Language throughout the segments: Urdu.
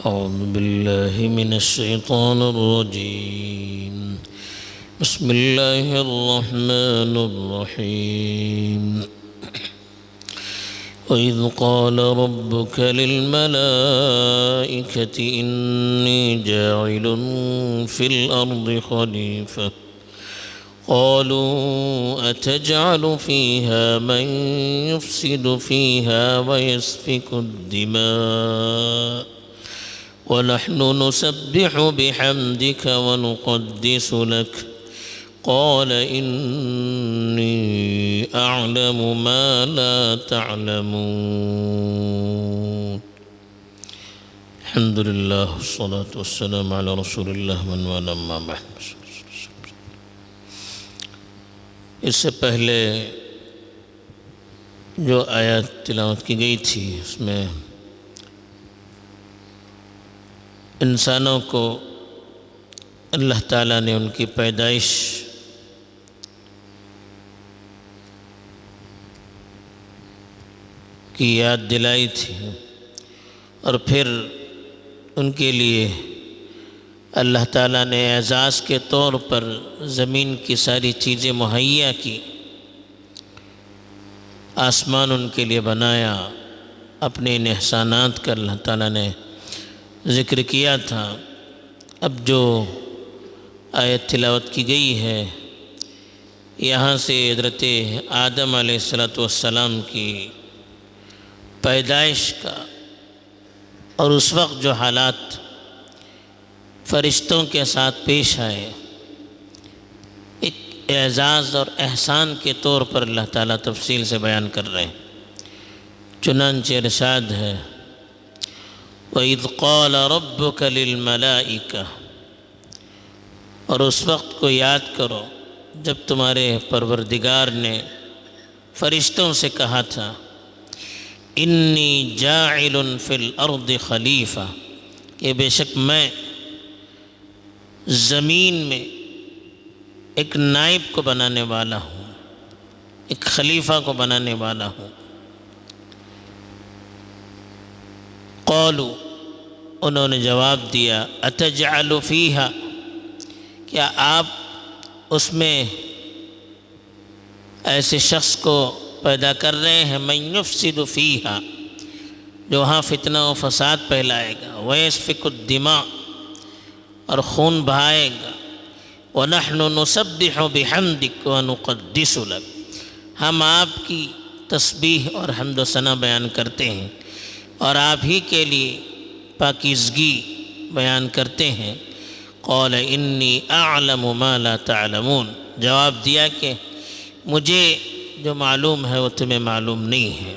أعوذ بالله من الشيطان الرجيم. بسم الله الرحمن الرحيم. وإذ قال ربك للملائكة إني جاعل في الأرض خليفة قالوا أتجعل فيها من يفسد فيها ويسفك الدماء ونحن نسبح بحمدك ونقدس لك قال إني أعلم ما لا تعلمون. الحمد لله والصلاة والسلام على رسول الله من والاه أما بعد. اس سے پہلے جو آیات تلاوت کی گئی تھی اس میں انسانوں کو اللہ تعالیٰ نے ان کی پیدائش کی یاد دلائی تھی اور پھر ان کے لیے اللہ تعالیٰ نے اعزاز کے طور پر زمین کی ساری چیزیں مہیا کی، آسمان ان کے لیے بنایا، اپنے ان احسانات کا اللہ تعالیٰ نے ذکر کیا تھا۔ اب جو آیت تلاوت کی گئی ہے یہاں سے حضرت آدم علیہ السلام کی پیدائش کا اور اس وقت جو حالات فرشتوں کے ساتھ پیش آئے، ایک اعزاز اور احسان کے طور پر اللہ تعالیٰ تفصیل سے بیان کر رہے ہیں۔ چنانچہ ارشاد ہے وَإِذْ قَالَ رَبُّكَ لِلْمَلَائِكَةِ، اور اس وقت کو یاد کرو جب تمہارے پروردگار نے فرشتوں سے کہا تھا انی جاعل فی الارض خلیفہ، کہ بے شک میں زمین میں ایک نائب کو بنانے والا ہوں، ایک خلیفہ کو بنانے والا ہوں۔ قالوا، انہوں نے جواب دیا اتجعل فیہا، کیا آپ اس میں ایسے شخص کو پیدا کر رہے ہیں من یفسد فیہا، جو وہاں فتنہ و فساد پھیلائے گا، ویسفک الدماء، اور خون بہائے گا، وَنَحْنُ نُسَبِّحُ بِحَمْدِكَ وَنُقَدِّسُ لَكَ، ہم آپ کی تسبیح اور حمد و ثنا بیان کرتے ہیں اور آپ ہی کے لیے پاکیزگی بیان کرتے ہیں۔ قَالَ إِنِّي أَعْلَمُ مَا لَا تَعْلَمُونَ، جواب دیا کہ مجھے جو معلوم ہے وہ تمہیں معلوم نہیں ہے۔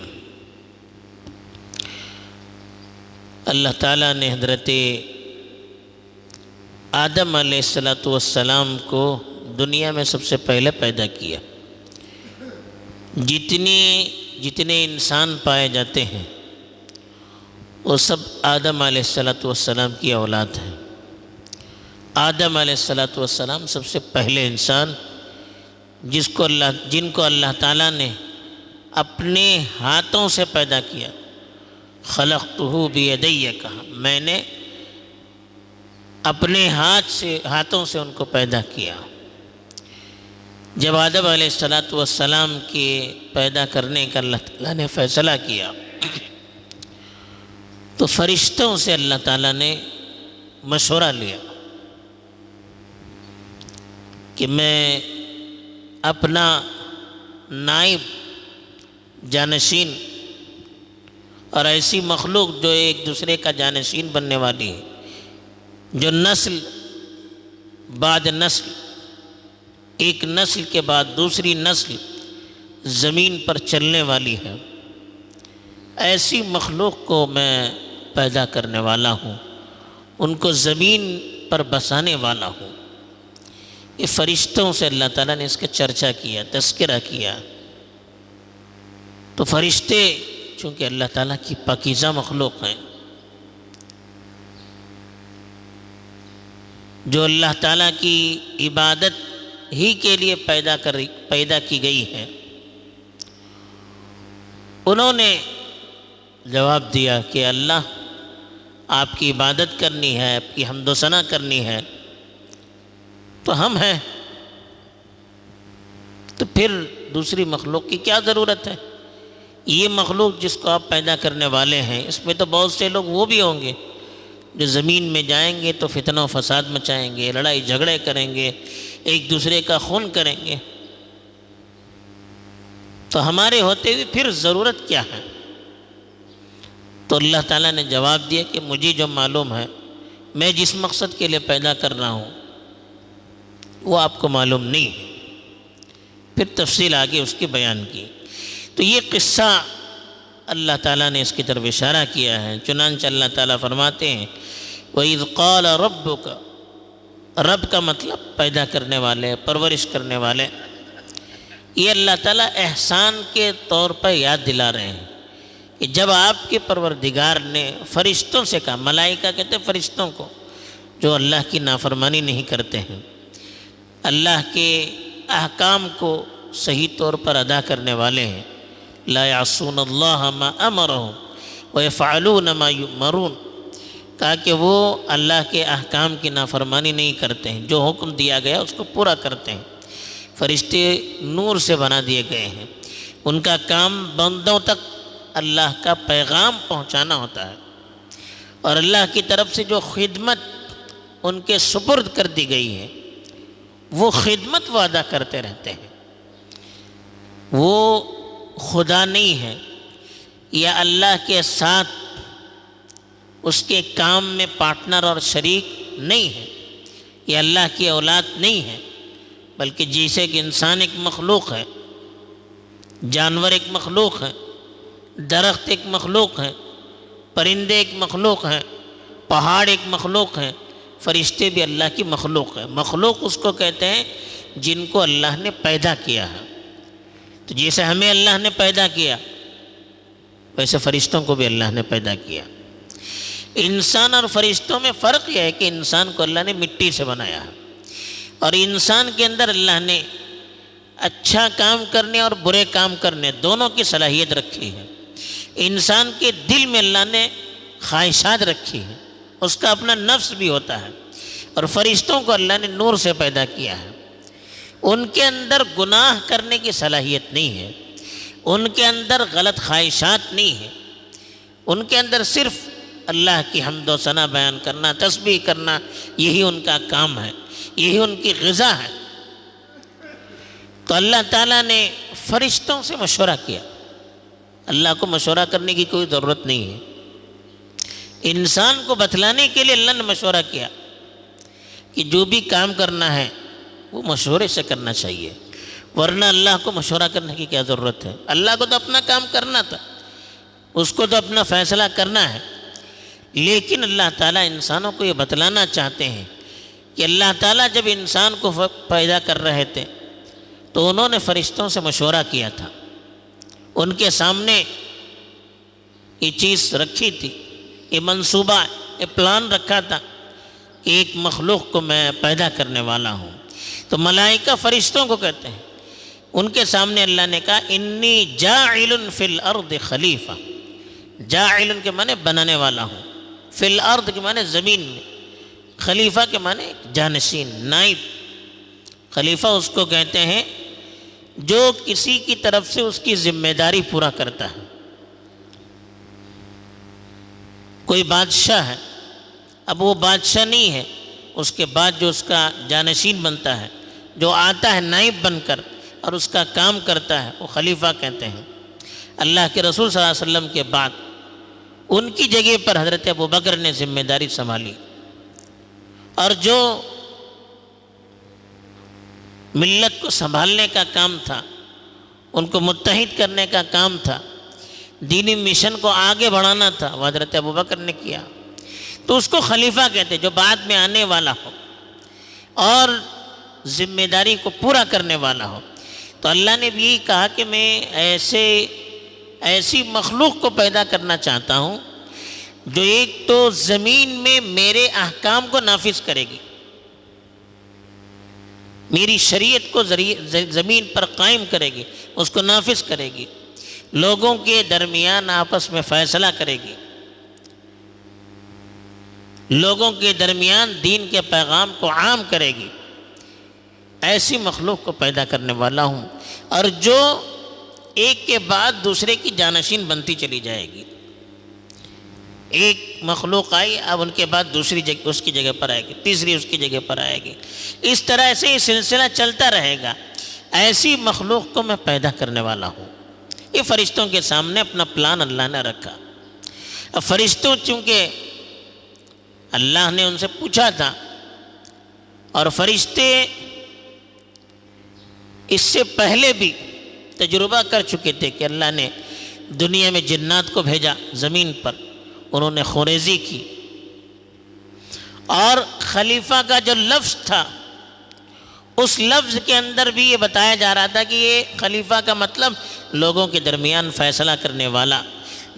اللہ تعالیٰ نے حضرت آدم علیہ السلام کو دنیا میں سب سے پہلے پیدا کیا۔ جتنے انسان پائے جاتے ہیں وہ سب آدم علیہ السلام کی اولاد ہیں۔ آدم علیہ السلام سب سے پہلے انسان جن کو اللہ تعالیٰ نے اپنے ہاتھوں سے پیدا کیا۔ خلقتہ بیدی، کہا میں نے اپنے ہاتھوں سے ان کو پیدا کیا۔ جب آدم علیہ السلام کے پیدا کرنے کا اللہ تعالیٰ نے فیصلہ کیا تو فرشتوں سے اللہ تعالیٰ نے مشورہ لیا کہ میں اپنا نائب جانشین اور ایسی مخلوق جو ایک دوسرے کا جانشین بننے والی ہے، جو نسل بعد نسل، ایک نسل کے بعد دوسری نسل زمین پر چلنے والی ہے، ایسی مخلوق کو میں پیدا کرنے والا ہوں، ان کو زمین پر بسانے والا ہوں۔ یہ فرشتوں سے اللہ تعالیٰ نے اس کا چرچا کیا، تذکرہ کیا۔ تو فرشتے چونکہ اللہ تعالیٰ کی پاکیزہ مخلوق ہیں، جو اللہ تعالیٰ کی عبادت ہی کے لیے پیدا کی گئی ہے، انہوں نے جواب دیا کہ اللہ آپ کی عبادت کرنی ہے، آپ کی حمد و ثنا کرنی ہے تو ہم ہیں، تو پھر دوسری مخلوق کی کیا ضرورت ہے؟ یہ مخلوق جس کو آپ پیدا کرنے والے ہیں، اس میں تو بہت سے لوگ وہ بھی ہوں گے جو زمین میں جائیں گے تو فتنہ و فساد مچائیں گے، لڑائی جھگڑے کریں گے، ایک دوسرے کا خون کریں گے، تو ہمارے ہوتے ہوئے پھر ضرورت کیا ہے؟ تو اللہ تعالیٰ نے جواب دیا کہ مجھے جو معلوم ہے، میں جس مقصد کے لیے پیدا کر رہا ہوں وہ آپ کو معلوم نہیں ہے۔ پھر تفصیل آگے اس کی بیان کی۔ تو یہ قصہ اللہ تعالیٰ نے اس کی طرف اشارہ کیا ہے۔ چنانچہ اللہ تعالیٰ فرماتے ہیں وَإِذْ قَالَ رَبُّكَ، رب کا مطلب پیدا کرنے والے، پرورش کرنے والے۔ یہ اللہ تعالیٰ احسان کے طور پر یاد دلا رہے ہیں کہ جب آپ کے پروردگار نے فرشتوں سے کہا، ملائکہ کہتے ہیں فرشتوں کو جو اللہ کی نافرمانی نہیں کرتے ہیں، اللہ کے احکام کو صحیح طور پر ادا کرنے والے ہیں، لا یعصون اللہ ما امرہم ویفعلون ما یؤمرون، کہا کہ وہ اللہ کے احکام کی نافرمانی نہیں کرتے ہیں، جو حکم دیا گیا اس کو پورا کرتے ہیں۔ فرشتے نور سے بنا دیے گئے ہیں، ان کا کام بندوں تک اللہ کا پیغام پہنچانا ہوتا ہے، اور اللہ کی طرف سے جو خدمت ان کے سپرد کر دی گئی ہے وہ خدمت وہ ادا کرتے رہتے ہیں۔ وہ خدا نہیں ہے یا اللہ کے ساتھ اس کے کام میں پارٹنر اور شریک نہیں ہے، یا اللہ کی اولاد نہیں ہے، بلکہ جیسے کہ انسان ایک مخلوق ہے، جانور ایک مخلوق ہے، درخت ایک مخلوق ہے، پرندے ایک مخلوق ہیں، پہاڑ ایک مخلوق ہیں، فرشتے بھی اللہ کی مخلوق ہیں۔ مخلوق اس کو کہتے ہیں جن کو اللہ نے پیدا کیا ہے۔ تو جیسے ہمیں اللہ نے پیدا کیا ویسے فرشتوں کو بھی اللہ نے پیدا کیا۔ انسان اور فرشتوں میں فرق یہ ہے کہ انسان کو اللہ نے مٹی سے بنایا ہے، اور انسان کے اندر اللہ نے اچھا کام کرنے اور برے کام کرنے دونوں کی صلاحیت رکھی ہے۔ انسان کے دل میں اللہ نے خواہشات رکھی ہیں، اس کا اپنا نفس بھی ہوتا ہے، اور فرشتوں کو اللہ نے نور سے پیدا کیا ہے۔ ان کے اندر گناہ کرنے کی صلاحیت نہیں ہے، ان کے اندر غلط خواہشات نہیں ہے، ان کے اندر صرف اللہ کی حمد و ثنا بیان کرنا، تسبیح کرنا، یہی ان کا کام ہے، یہی ان کی غذا ہے۔ تو اللہ تعالیٰ نے فرشتوں سے مشورہ کیا، اللہ کو مشورہ کرنے کی کوئی ضرورت نہیں ہے، انسان کو بتلانے کے لیے اللہ نے مشورہ کیا کہ جو بھی کام کرنا ہے وہ مشورے سے کرنا چاہیے، ورنہ اللہ کو مشورہ کرنے کی کیا ضرورت ہے؟ اللہ کو تو اپنا کام کرنا تھا، اس کو تو اپنا فیصلہ کرنا ہے، لیکن اللہ تعالیٰ انسانوں کو یہ بتلانا چاہتے ہیں کہ اللہ تعالیٰ جب انسان کو پیدا کر رہے تھے تو انہوں نے فرشتوں سے مشورہ کیا تھا، ان کے سامنے یہ چیز رکھی تھی، یہ منصوبہ، یہ پلان رکھا تھا کہ ایک مخلوق کو میں پیدا کرنے والا ہوں۔ تو ملائکہ فرشتوں کو کہتے ہیں، ان کے سامنے اللہ نے کہا انی جاعل فی الارض خلیفہ، جاعل کے معنی بنانے والا ہوں، فی الارض کے معنی زمین میں، خلیفہ کے معنی جانشین، نائب۔ خلیفہ اس کو کہتے ہیں جو کسی کی طرف سے اس کی ذمہ داری پورا کرتا ہے۔ کوئی بادشاہ ہے، اب وہ بادشاہ نہیں ہے، اس کے بعد جو اس کا جانشین بنتا ہے، جو آتا ہے نائب بن کر اور اس کا کام کرتا ہے، وہ خلیفہ کہتے ہیں۔ اللہ کے رسول صلی اللہ علیہ وسلم کے بعد ان کی جگہ پر حضرت ابوبکر نے ذمہ داری سنبھالی، اور جو ملت کو سنبھالنے کا کام تھا، ان کو متحد کرنے کا کام تھا، دینی مشن کو آگے بڑھانا تھا، وہ حضرت ابوبکر نے کیا۔ تو اس کو خلیفہ کہتے جو بعد میں آنے والا ہو اور ذمہ داری کو پورا کرنے والا ہو۔ تو اللہ نے بھی یہی کہا کہ میں ایسی مخلوق کو پیدا کرنا چاہتا ہوں جو ایک تو زمین میں میرے احکام کو نافذ کرے گی، میری شریعت کو زمین پر قائم کرے گی، اس کو نافذ کرے گی، لوگوں کے درمیان آپس میں فیصلہ کرے گی، لوگوں کے درمیان دین کے پیغام کو عام کرے گی، ایسی مخلوق کو پیدا کرنے والا ہوں، اور جو ایک کے بعد دوسرے کی جانشین بنتی چلی جائے گی۔ ایک مخلوق آئی، اب ان کے بعد دوسری جگہ اس کی جگہ پر آئے گی، تیسری اس کی جگہ پر آئے گی، اس طرح سے یہ سلسلہ چلتا رہے گا۔ ایسی مخلوق کو میں پیدا کرنے والا ہوں۔ یہ فرشتوں کے سامنے اپنا پلان اللہ نے رکھا۔ اب فرشتوں چونکہ اللہ نے ان سے پوچھا تھا، اور فرشتے اس سے پہلے بھی تجربہ کر چکے تھے کہ اللہ نے دنیا میں جنات کو بھیجا زمین پر، انہوں نے خوریزی کی، اور خلیفہ کا جو لفظ تھا اس لفظ کے اندر بھی یہ بتایا جا رہا تھا کہ یہ خلیفہ کا مطلب لوگوں کے درمیان فیصلہ کرنے والا،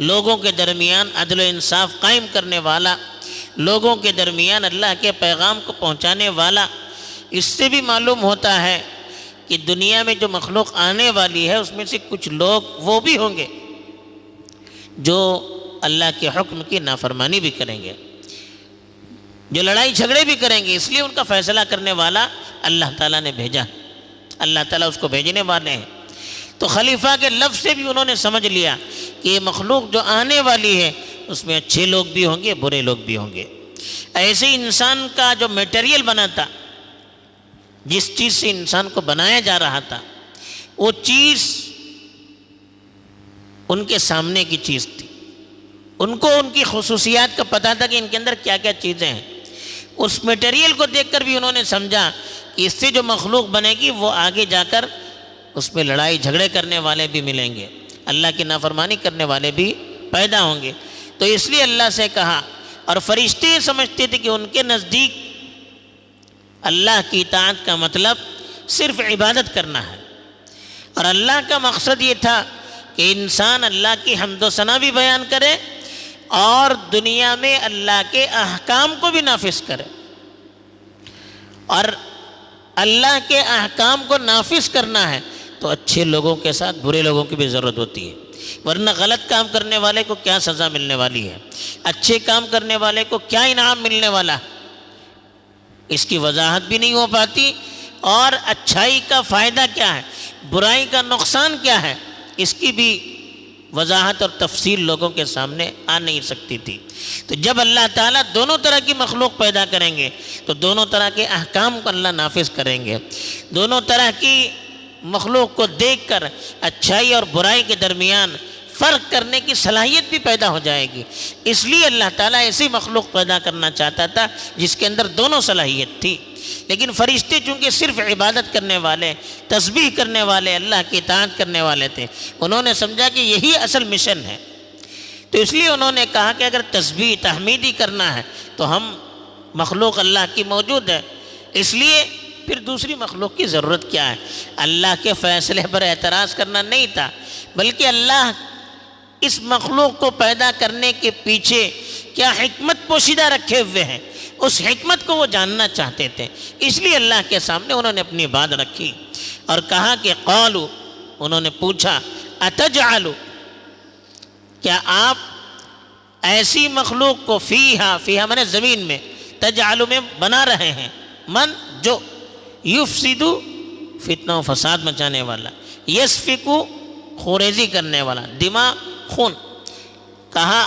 لوگوں کے درمیان عدل و انصاف قائم کرنے والا، لوگوں کے درمیان اللہ کے پیغام کو پہنچانے والا۔ اس سے بھی معلوم ہوتا ہے کہ دنیا میں جو مخلوق آنے والی ہے اس میں سے کچھ لوگ وہ بھی ہوں گے جو اللہ کے حکم کی نافرمانی بھی کریں گے، جو لڑائی جھگڑے بھی کریں گے، اس لیے ان کا فیصلہ کرنے والا اللہ تعالیٰ نے بھیجا، اللہ تعالیٰ اس کو بھیجنے والے ہیں۔ تو خلیفہ کے لفظ سے بھی انہوں نے سمجھ لیا کہ یہ مخلوق جو آنے والی ہے اس میں اچھے لوگ بھی ہوں گے، برے لوگ بھی ہوں گے۔ ایسے ہی انسان کا جو میٹیریل بنا تھا، جس چیز سے انسان کو بنایا جا رہا تھا، وہ چیز ان کے سامنے کی چیز تھی، ان کو ان کی خصوصیات کا پتہ تھا کہ ان کے اندر کیا کیا چیزیں ہیں۔ اس میٹیریل کو دیکھ کر بھی انہوں نے سمجھا کہ اس سے جو مخلوق بنے گی وہ آگے جا کر اس میں لڑائی جھگڑے کرنے والے بھی ملیں گے، اللہ کی نافرمانی کرنے والے بھی پیدا ہوں گے۔ تو اس لیے اللہ سے کہا، اور فرشتے سمجھتے تھے کہ ان کے نزدیک اللہ کی اطاعت کا مطلب صرف عبادت کرنا ہے، اور اللہ کا مقصد یہ تھا کہ انسان اللہ کی حمد و ثنا بھی بیان کرے اور دنیا میں اللہ کے احکام کو بھی نافذ کرے۔ اور اللہ کے احکام کو نافذ کرنا ہے تو اچھے لوگوں کے ساتھ برے لوگوں کی بھی ضرورت ہوتی ہے، ورنہ غلط کام کرنے والے کو کیا سزا ملنے والی ہے، اچھے کام کرنے والے کو کیا انعام ملنے والا ہے، اس کی وضاحت بھی نہیں ہو پاتی، اور اچھائی کا فائدہ کیا ہے، برائی کا نقصان کیا ہے، اس کی بھی وضاحت اور تفصیل لوگوں کے سامنے آ نہیں سکتی تھی۔ تو جب اللہ تعالیٰ دونوں طرح کی مخلوق پیدا کریں گے تو دونوں طرح کے احکام کو اللہ نافذ کریں گے، دونوں طرح کی مخلوق کو دیکھ کر اچھائی اور برائی کے درمیان فرق کرنے کی صلاحیت بھی پیدا ہو جائے گی۔ اس لیے اللہ تعالیٰ ایسی مخلوق پیدا کرنا چاہتا تھا جس کے اندر دونوں صلاحیت تھی۔ لیکن فرشتے چونکہ صرف عبادت کرنے والے، تسبیح کرنے والے، اللہ کی اطاعت کرنے والے تھے، انہوں نے سمجھا کہ یہی اصل مشن ہے، تو اس لیے انہوں نے کہا کہ اگر تسبیح تحمیدی کرنا ہے تو ہم مخلوق اللہ کی موجود ہے، اس لیے پھر دوسری مخلوق کی ضرورت کیا ہے۔ اللہ کے فیصلے پر اعتراض کرنا نہیں تھا، بلکہ اللہ اس مخلوق کو پیدا کرنے کے پیچھے کیا حکمت پوشیدہ رکھے ہوئے ہیں، اس حکمت کو وہ جاننا چاہتے تھے۔ اس لیے اللہ کے سامنے انہوں نے اپنی بات رکھی اور کہا کہ قالوا، انہوں نے پوچھا، اتجعل، کیا آپ ایسی مخلوق کو فیہا مانے زمین میں، تجعل میں بنا رہے ہیں، من جو یفسد فتنہ و فساد مچانے والا، یسفک خوریزی کرنے والا، دماء خون، کہا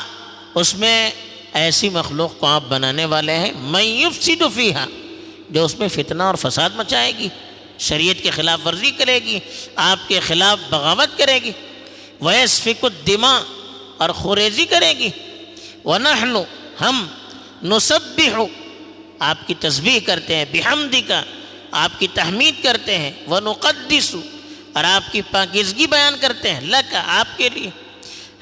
اس میں ایسی مخلوق کو آپ بنانے والے ہیں، من یفسد فیہا، جو اس میں فتنہ اور فساد مچائے گی، شریعت کے خلاف ورزی کرے گی، آپ کے خلاف بغاوت کرے گی، ویسفک الدماء، اور خوریزی کرے گی، ونحن، ہم، نسبح، آپ کی تسبیح کرتے ہیں، بحمدک، آپ کی تحمید کرتے ہیں، ونقدس، اور آپ کی پاکیزگی بیان کرتے ہیں، لک، آپ کے لیے،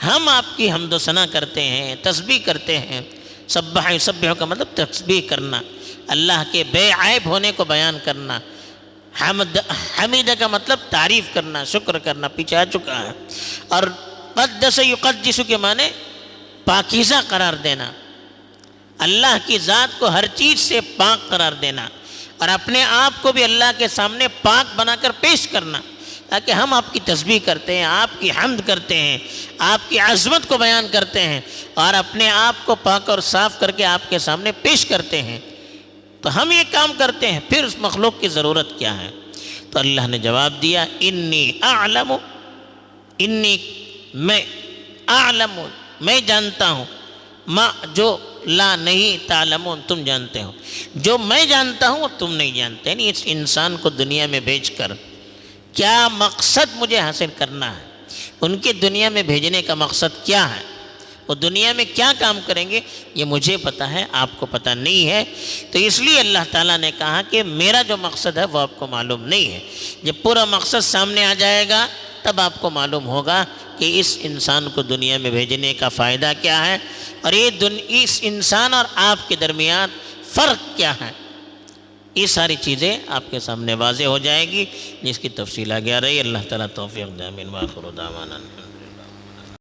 ہم آپ کی حمد و ثنا کرتے ہیں، تسبیح کرتے ہیں۔ سبح یسبح کا مطلب تسبیح کرنا، اللہ کے بے عیب ہونے کو بیان کرنا، حمید کا مطلب تعریف کرنا، شکر کرنا، پیچھے آ چکا ہے، اور قدس یقدس کے معنی پاکیزہ قرار دینا، اللہ کی ذات کو ہر چیز سے پاک قرار دینا، اور اپنے آپ کو بھی اللہ کے سامنے پاک بنا کر پیش کرنا، تاکہ ہم آپ کی تسبیح کرتے ہیں، آپ کی حمد کرتے ہیں، آپ کی عظمت کو بیان کرتے ہیں اور اپنے آپ کو پاک اور صاف کر کے آپ کے سامنے پیش کرتے ہیں، تو ہم یہ کام کرتے ہیں، پھر اس مخلوق کی ضرورت کیا ہے؟ تو اللہ نے جواب دیا انی اعلم، انی میں، اعلم میں جانتا ہوں، ما جو لا نہیں تعلمون تم جانتے ہو، جو میں جانتا ہوں وہ تم نہیں جانتے۔ یعنی اس انسان کو دنیا میں بھیج کر کیا مقصد مجھے حاصل کرنا ہے، ان کے دنیا میں بھیجنے کا مقصد کیا ہے، وہ دنیا میں کیا کام کریں گے، یہ مجھے پتہ ہے، آپ کو پتہ نہیں ہے۔ تو اس لیے اللہ تعالیٰ نے کہا کہ میرا جو مقصد ہے وہ آپ کو معلوم نہیں ہے۔ جب پورا مقصد سامنے آ جائے گا تب آپ کو معلوم ہوگا کہ اس انسان کو دنیا میں بھیجنے کا فائدہ کیا ہے، اور اس انسان اور آپ کے درمیان فرق کیا ہے۔ یہ ساری چیزیں آپ کے سامنے واضح ہو جائے گی، جس کی تفصیل آگے آ رہی ہے۔ اللہ تعالیٰ توفیق دے، آمین، وآخر دعوانا۔